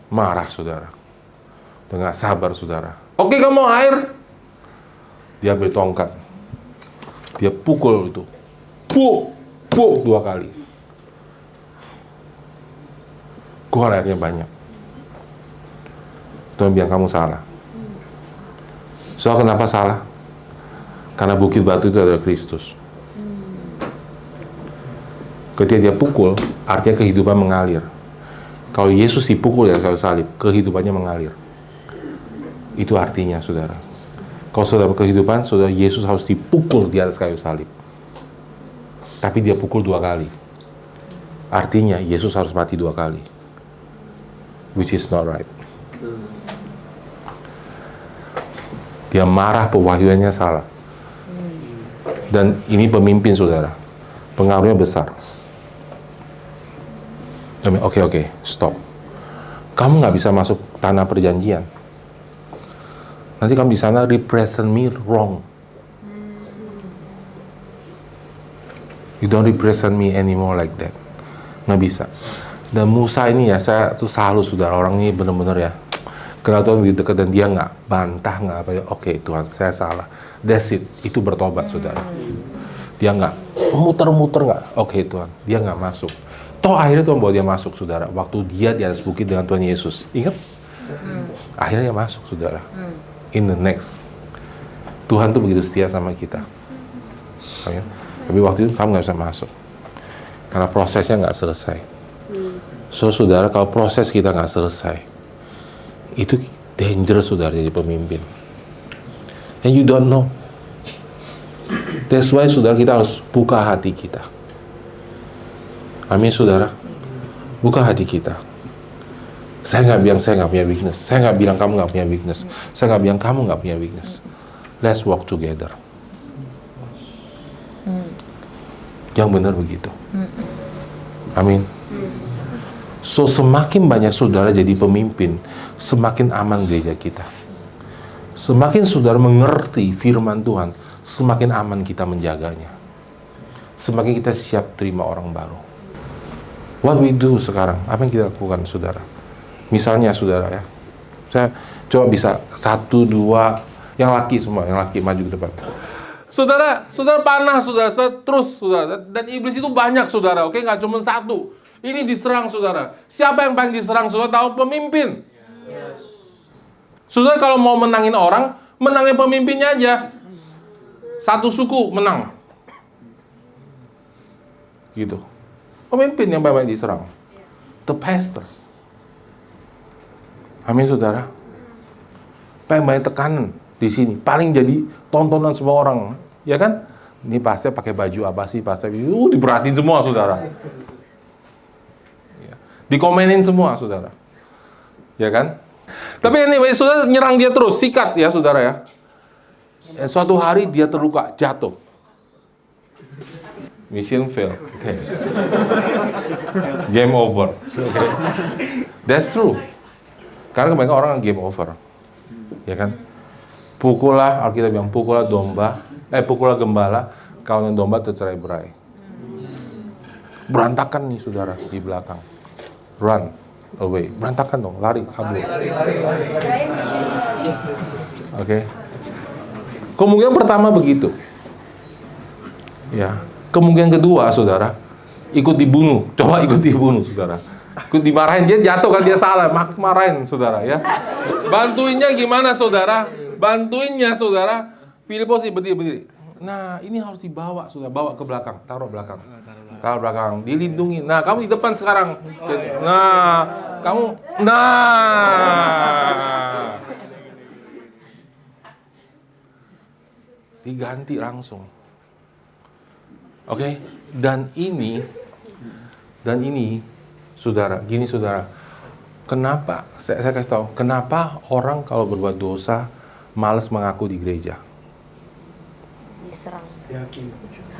A: Marah, saudara. Udah nggak sabar, saudara. Oke, kamu mau air? Dia ambil tongkat. Dia pukul itu. Puk, 2 kali. Gol akhirnya banyak. Tuhan bilang kamu salah. Soal kenapa salah? Karena bukit batu itu adalah Kristus. Ketika dia pukul, artinya kehidupan mengalir. Kalau Yesus dipukul di atas kayu salib, kehidupannya mengalir. Itu artinya, saudara. Kalau saudara berkehidupan, saudara, Yesus harus dipukul di atas kayu salib. Tapi dia pukul 2 kali. Artinya, Yesus harus mati 2 kali. Which is not right. Dia marah, pewahyuannya salah. Dan ini pemimpin, saudara. Pengaruhnya besar. Oke, stop. Kamu nggak bisa masuk tanah perjanjian. Nanti kamu di sana represent me wrong. You don't represent me anymore like that. Nggak bisa. Dan Musa ini ya, saya tuh salut, saudara. Orang ini benar-benar ya. Karena Tuhan begitu dekat dan dia nggak bantah, nggak apa ya. Oke, Tuhan, saya salah. That's it. Itu bertobat, saudara. Dia nggak muter-muter, nggak. Oke, Tuhan. Dia nggak masuk. Toh akhirnya Tuhan bawa dia masuk, saudara. Waktu dia di atas bukit dengan Tuhan Yesus. Ingat? Akhirnya dia masuk, saudara. In the next. Tuhan tuh begitu setia sama kita. Amin. Tapi waktu itu kamu nggak bisa masuk. Karena prosesnya nggak selesai. So, saudara, kalau proses kita nggak selesai, itu dangerous, saudara, jadi pemimpin. And you don't know. That's why, saudara, kita harus buka hati kita. Amin, saudara. Buka hati kita. Saya nggak bilang saya nggak punya weakness. Saya nggak bilang kamu nggak punya weakness. Saya nggak bilang kamu nggak punya weakness. Let's walk together. Yang benar begitu. Amin. So, semakin banyak saudara jadi pemimpin, semakin aman gereja kita. Semakin saudara mengerti firman Tuhan, semakin aman kita menjaganya. Semakin kita siap terima orang baru. What we do sekarang, apa yang kita lakukan, saudara? Misalnya, saudara ya, saya coba bisa 1, 2, yang laki semua, yang laki maju ke depan. Saudara panas, saudara, terus, saudara. Dan iblis itu banyak, saudara, oke? Nggak cuma satu. Ini diserang, saudara. Siapa yang paling diserang, saudara? Tahu? Pemimpin. Saudara kalau mau menangin orang, menangin pemimpinnya aja. Satu suku menang. Gitu. Pemimpin yang paling diserang. The pastor. Amin, saudara. Paling banyak tekanan di sini. Paling jadi tontonan semua orang. Ya kan? Ini pastor pakai baju apa sih? Pastor itu diberatin semua, saudara. Dikomenin semua, saudara. Ya kan? Tapi anyway, saudara nyerang dia terus, sikat ya, saudara ya. Suatu hari dia terluka, jatuh. Mission fail. Okay. Game over. Okay. That's true. Karena kebanyakan orang game over. Ya kan? Pukullah, Alkitab bilang pukullah gembala, kawanan domba tercerai berai. Berantakan nih, saudara, di belakang. Run away. Berantakan dong, lari, kabur. Oke. Kemungkinan pertama begitu. Ya. Kemungkinan kedua, saudara, ikut dibunuh. Coba ikut dibunuh, saudara. Ikut dimarahin, dia jatuh kan, dia salah, marahin, saudara ya. Bantuinnya gimana, saudara? Bantuinnya, saudara. Filipus berdiri. Nah, ini harus dibawa, saudara, bawa ke belakang, taruh belakang. Taruh belakang, dilindungi. Nah, kamu di depan sekarang. Nah, kamu diganti langsung. Oke? Dan ini saudara, gini saudara. Kenapa? Saya kasih tahu, kenapa orang kalau berbuat dosa malas mengaku di gereja?
C: Diserang.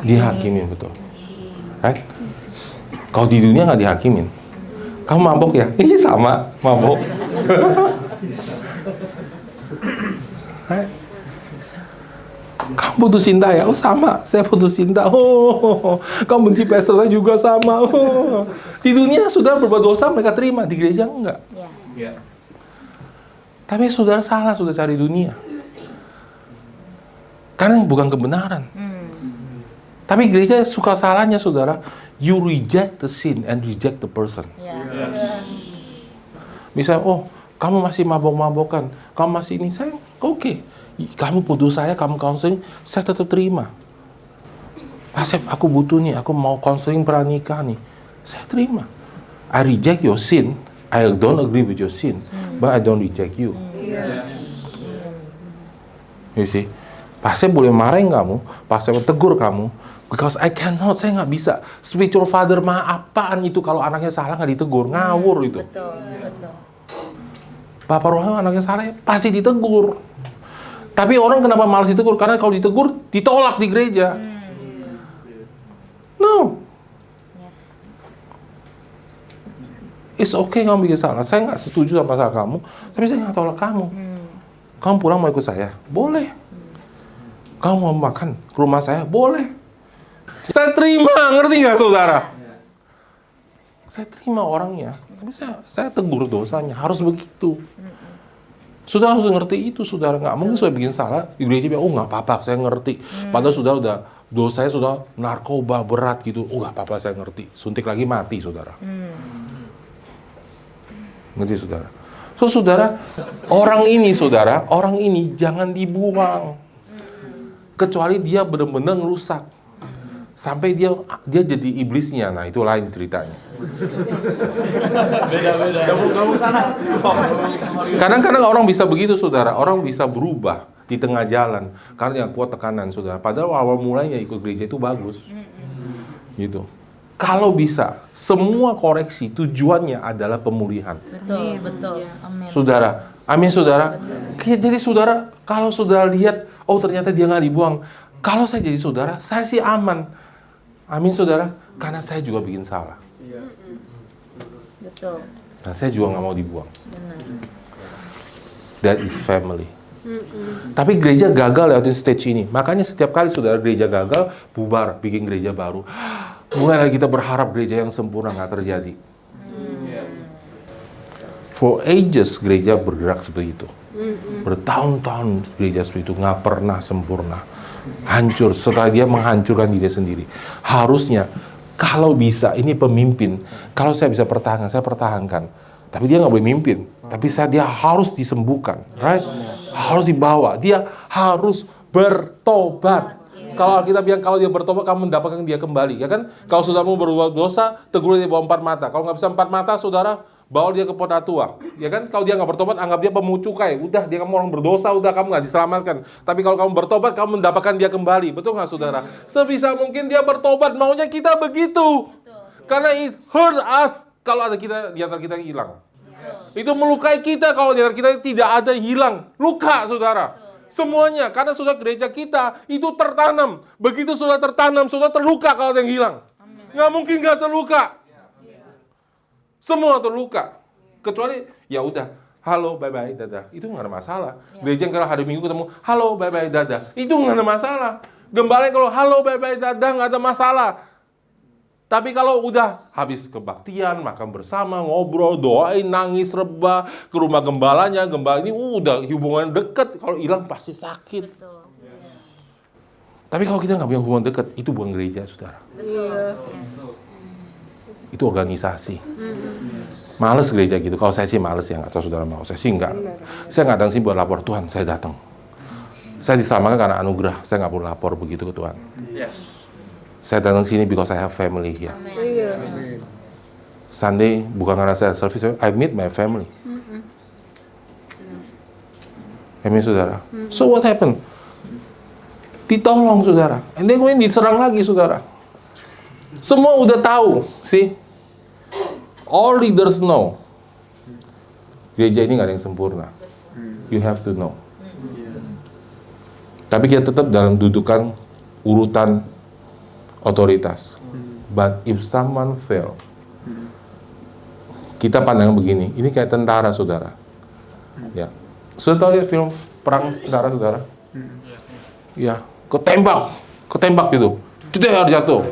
A: Dihakimin, betul. Right? Kalau di dunia nggak dihakimin. Kamu mabok ya? Iya, sama, mabok. Right? Kamu putus cinta ya? Oh, sama, saya putus cinta. Oh, kamu benci pastor saya juga sama. Oh. Di dunia saudara berbuat dosa mereka terima, di gereja enggak.
B: Yeah.
A: Tapi saudara salah, sudah cari dunia. Karena bukan kebenaran. Tapi gereja suka salahnya, saudara. You reject the sin and reject the person.
C: Ya.
A: Misalnya, oh, kamu masih mabok-mabokan, kamu masih ini, saya oke. Kamu putus saya, kamu counseling, saya tetap terima. Pastor, aku butuh nih, aku mau counseling pernikahan nih, saya terima. I reject your sin, I don't agree with your sin, but I don't reject you. You see, Pastor boleh marahin kamu, Pastor tegur kamu, because I cannot, saya nggak bisa. Spiritual father mah apaan itu kalau anaknya salah nggak ditegur, ngawur itu.
C: Betul.
A: Bapak rohani anaknya salah ya pasti ditegur. Tapi orang kenapa malas ditegur? Karena kalau ditegur ditolak di gereja. No,
C: Yes.
A: it's okay kamu bikin salah. Saya nggak setuju sama salah kamu, tapi saya nggak tolak kamu. Kamu pulang mau ikut saya? Boleh. Kamu mau makan ke rumah saya? Boleh. Saya terima, ngerti nggak saudara? Saya terima orangnya, tapi saya tegur dosanya. Harus begitu. Saudara harus ngerti itu, saudara. Nggak mungkin sudah bikin salah, di gereja bilang, oh nggak apa-apa, saya ngerti. Padahal saudara udah, dosanya sudah narkoba berat gitu. Oh nggak apa-apa, saya ngerti. Suntik lagi mati, saudara. Ngerti, saudara? So, saudara, orang ini jangan dibuang. Kecuali dia benar-benar ngerusak. Sampai dia jadi iblisnya. Nah, itu lain ceritanya. Kadang-kadang orang bisa begitu, saudara. Orang bisa berubah di tengah jalan karena yang kuat tekanan, saudara. Padahal awal mulanya ikut gereja itu bagus. Gitu. Kalau bisa, semua koreksi tujuannya adalah pemulihan.
C: Betul. Amin.
A: Saudara, amin, saudara. Jadi saudara, kalau saudara lihat, oh ternyata dia nggak dibuang. Kalau saya jadi saudara, saya sih aman. Amin, saudara. Karena saya juga bikin salah.
C: Betul.
A: Nah, saya juga nggak mau dibuang.
C: Benar.
A: That is family. Tapi gereja gagal lewatin stage ini. Makanya setiap kali saudara gereja gagal, bubar, bikin gereja baru. Mulai lagi kita berharap gereja yang sempurna, nggak terjadi. For ages gereja bergerak seperti itu. Bertahun-tahun gereja seperti itu nggak pernah sempurna. Hancur setelah dia menghancurkan diri sendiri. Harusnya kalau bisa ini pemimpin, kalau saya bisa pertahankan, saya pertahankan. Tapi dia nggak boleh mimpin. Tapi dia harus disembuhkan, right? Harus dibawa. Dia harus bertobat. Kalau Alkitab bilang kalau dia bertobat, kamu mendapatkan dia kembali, ya kan? Kalau saudara mau berbuat dosa, tegur dia bawa 4 mata. Kalau nggak bisa 4 mata, saudara bawa dia ke Potatua, ya kan? Kalau dia nggak bertobat, anggap dia pemungut cukai. Udah, dia kamu orang berdosa, udah kamu nggak diselamatkan. Tapi kalau kamu bertobat, kamu mendapatkan dia kembali. Betul nggak, saudara? Sebisa mungkin dia bertobat, maunya kita begitu. Karena it hurt us kalau ada kita di antara kita yang hilang. Itu melukai kita kalau di antara kita tidak ada yang hilang. Luka, saudara. Semuanya, karena sudah gereja kita itu tertanam. Begitu sudah tertanam, sudah terluka kalau ada yang hilang. Nggak mungkin nggak terluka. Semua terluka. Kecuali, ya udah, halo, bye-bye, dadah. Itu nggak ada masalah. Gereja yang kalau hari Minggu ketemu, halo, bye-bye, dadah. Itu nggak ada masalah. Gembala kalau halo, bye-bye, dadah, nggak ada masalah. Tapi kalau udah habis kebaktian, makan bersama, ngobrol, doain, nangis, rebah, ke rumah gembalanya, gembala ini udah hubungan dekat. Kalau hilang pasti sakit.
C: Betul.
A: Tapi kalau kita nggak punya hubungan dekat, itu bukan gereja, saudara.
C: Betul. Yes.
A: Itu organisasi. Males gereja gitu. Kalau saya sih males ya, nggak tahu saudara mau. Saya sih nggak. Saya nggak datang sih buat lapor, Tuhan, saya datang. Saya diselamatkan karena anugerah. Saya nggak perlu lapor begitu ke Tuhan.
B: Yes.
A: Saya datang sini because I have family here. Sunday bukan karena saya service, I meet my family. Amin, saudara. So what happened? Ditolong, saudara. And then kemudian diserang lagi, saudara. Semua udah tahu, sih. All leaders know. Gereja ini nggak ada yang sempurna. You have to know. Tapi kita tetap dalam dudukan urutan otoritas. But if someone fail, kita pandang begini. Ini kayak tentara, saudara. Ya. Sudah tahu ya film perang tentara, saudara? Ya, ketembak gitu. Jedar jatuh.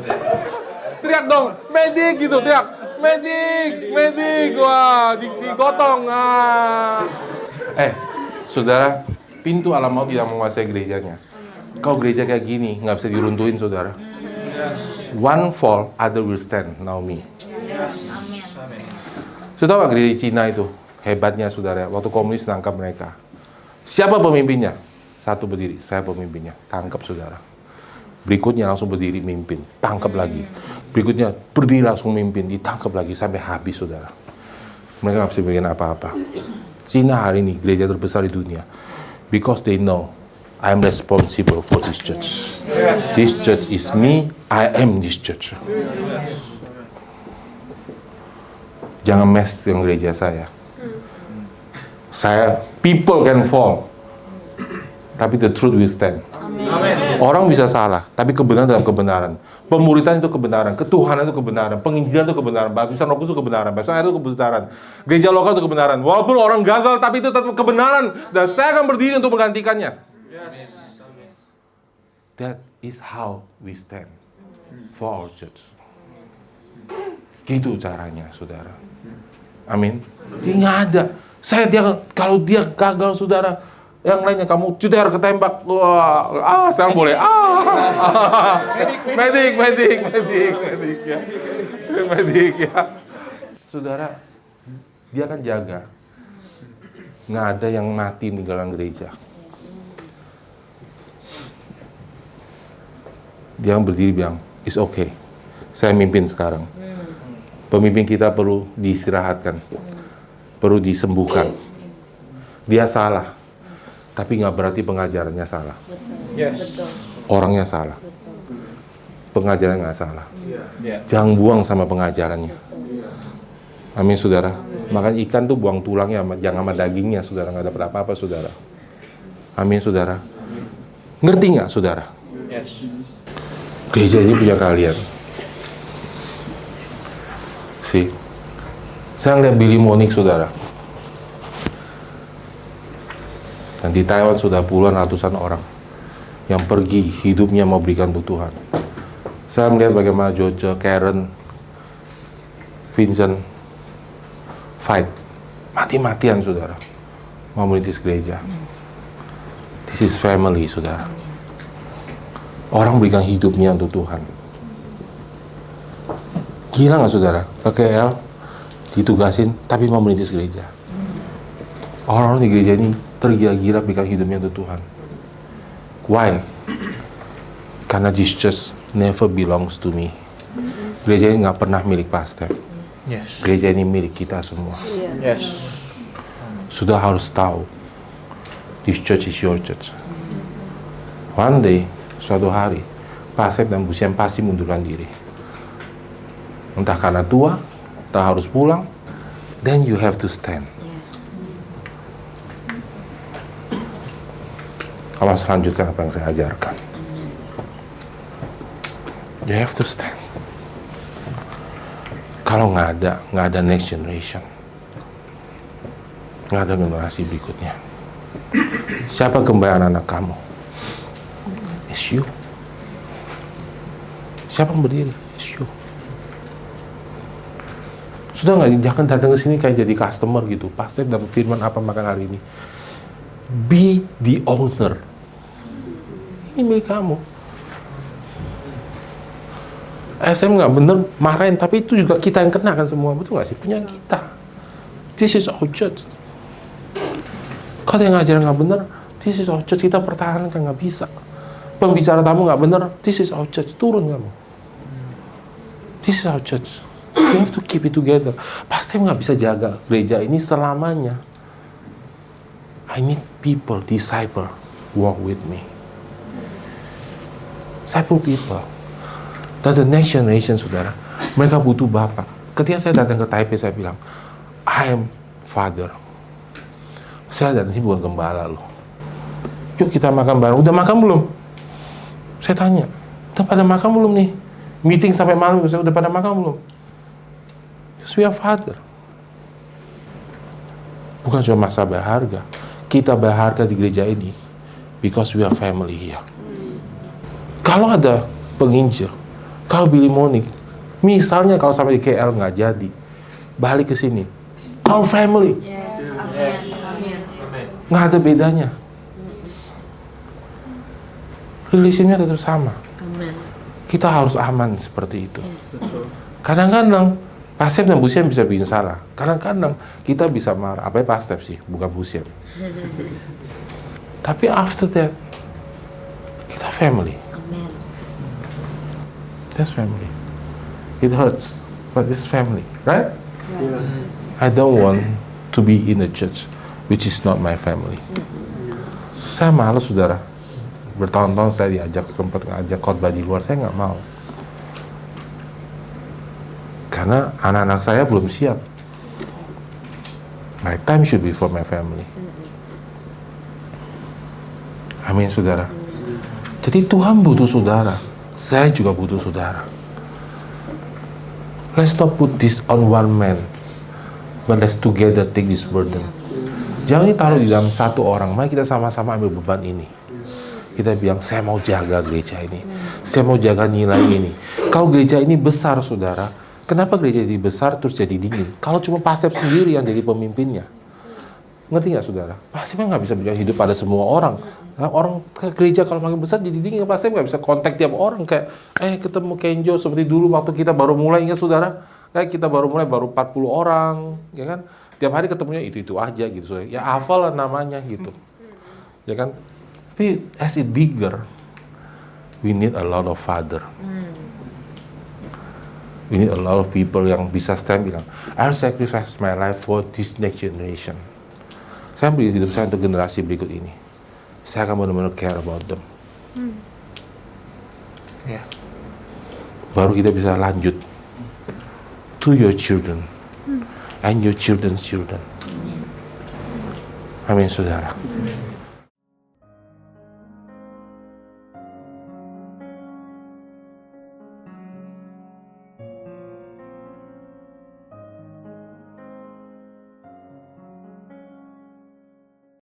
A: Teriak dong, medik gitu, teriak. Medik. Wah, digotong. Saudara, pintu alam maut tidak menguasai gerejanya. Kau gereja kayak gini, nggak bisa diruntuhin, saudara. One fall, other will stand. Naomi.
C: Amin.
A: Sudah nggak gereja Cina itu hebatnya saudara? Waktu komunis nangkap mereka, siapa pemimpinnya? Satu berdiri, saya pemimpinnya, tangkap saudara. Berikutnya langsung berdiri mimpin, tangkap lagi. Berikutnya berdiri langsung mimpin, ditangkap lagi sampai habis saudara. Mereka nggak bisa bikin apa-apa. Cina hari ini gereja terbesar di dunia, because they know I am responsible for this church. This church is me, I am this church. Jangan mess dengan gereja saya. People can fall, tapi the truth will stand. Orang bisa salah, tapi kebenaran dalam kebenaran. Pemuritan itu kebenaran, ketuhanan itu kebenaran, penginjilan itu kebenaran, baptisan Roh Kudus itu kebenaran, baptisan air itu kebenaran, gereja lokal itu kebenaran. Walaupun orang gagal, tapi itu tetap kebenaran, dan saya akan berdiri untuk menggantikannya. That is how we stand for our church. Gitu caranya, saudara. Amin. Dia nggak ada. Kalau dia gagal, saudara, yang lainnya kamu cuter ketembak, wah, saya boleh, medik ya. Saudara, dia akan jaga. Nggak ada yang mati di dalam gereja. Dia yang berdiri bilang, it's okay, saya mimpin sekarang. Pemimpin kita perlu diistirahatkan, perlu disembuhkan. Dia salah, tapi nggak berarti pengajarannya salah.
B: Yes.
A: Orangnya salah, pengajarannya nggak salah. Jangan buang sama pengajarannya. Amin, saudara. Makanya ikan tuh buang tulangnya, jangan sama dagingnya, saudara. Nggak dapat apa-apa, saudara. Amin, saudara. Ngerti nggak, saudara?
B: Yes.
A: Gereja ini punya kalian. Saya ngeliat Billy Monique, saudara. Dan di Taiwan sudah puluhan ratusan orang yang pergi hidupnya mau berikan untuk Tuhan. Saya melihat bagaimana George, Karen, Vincent fight mati-matian, saudara, mau merintis gereja. This is family, saudara. Orang berikan hidupnya untuk Tuhan. Gila nggak, saudara? PKL ditugasin tapi mau merintis gereja. Orang-orang di gereja ini tergila-gila berikan hidupnya untuk Tuhan. Why? Karena this church never belongs to me. Gereja ini nggak pernah milik pastor.
B: Yes.
A: Gereja ini milik kita semua.
B: Yes.
A: Sudah harus tahu, this church is your church. One day, suatu hari, Pastor dan Bu Siam pasti mundurkan diri. Entah karena tua, entah harus pulang, then you have to stand. Awas lanjutkan apa yang saya ajarkan. You have to stand. Kalau nggak ada next generation, nggak ada generasi berikutnya. Siapa kembali anak kamu? It's you. Siapa yang berdiri? It's you. Sudah nggak, jangan datang ke sini kayak jadi customer gitu. Pastor dapat firman apa makan hari ini. Be the owner. Ini milik kamu. SM nggak bener, marahin, tapi itu juga kita yang kena kan semua, betul nggak sih? Punya kita. This is our church. Kalau yang ngajarin nggak bener, this is our church, kita pertahankan, nggak bisa. Pembicara tamu nggak bener, this is our church, turun kamu. This is our church. You have to keep it together. Pasti nggak bisa jaga gereja ini selamanya. I need people, disciple, walk with me. Disciple people. Dan the next generation, saudara, mereka butuh bapak. Ketika saya datang ke Taipei, saya bilang, I am father. Saya datang sini bukan gembala loh. Yuk kita makan bareng. Udah makan belum? Saya tanya, udah pada makan belum nih? Meeting sampai malam, saya udah pada makan belum? Because we are father. Bukan cuma masa berharga. Kita berharga di gereja ini because we are family here. Kalau ada penginjil, kalau Billy Monique, misalnya kalau sampai di KL nggak jadi, balik ke sini, our family.
C: Yes. Amin.
A: Nggak ada bedanya. Relationnya tetap sama.
C: Amin.
A: Kita harus aman seperti itu.
C: Yes, yes.
A: Kadang-kadang Pasep dan Busiem bisa bikin salah. Kadang-kadang kita bisa marah. Apalagi Pasep sih, bukan Busiem. Tapi after that, kita family.
C: Amin.
A: That's family. It hurts, but it's family, right?
C: Right.
A: I don't want to be in a church which is not my family. Saya malas, saudara. Bertahun-tahun saya diajak khotbah di luar, saya nggak mau. Karena anak-anak saya belum siap. My time should be for my family. Amin, saudara. Jadi Tuhan butuh saudara. Saya juga butuh saudara. Let's not put this on one man, but let's together take this burden. Jangan ditaruh di dalam satu orang. Mari kita sama-sama ambil beban ini. Kita bilang, saya mau jaga gereja ini. Saya mau jaga nilai ini. Kalau gereja ini besar, saudara, kenapa gereja jadi besar terus jadi dingin? Kalau cuma Pasep sendiri yang jadi pemimpinnya. Ngerti nggak, saudara? Pasepnya nggak bisa hidup pada semua orang. Nah, orang ke gereja kalau makin besar jadi dingin. Pasep nggak bisa kontak tiap orang. Kayak, ketemu Kenjo seperti dulu waktu kita baru mulai, ingat saudara? Kayak kita baru mulai, baru 40 orang, ya kan? Tiap hari ketemunya itu aja gitu, saudara. Ya hafal lah namanya gitu, ya kan? Tapi as it bigger, we need a lot of father. We need a lot of people yang bisa stand bilang, I'll sacrifice my life for this next generation. Saya beri hidup saya untuk generasi berikut ini. Saya akan benar-benar care about them.
B: Yeah.
A: Baru kita bisa lanjut to your children and your children's children. Amin, saudara.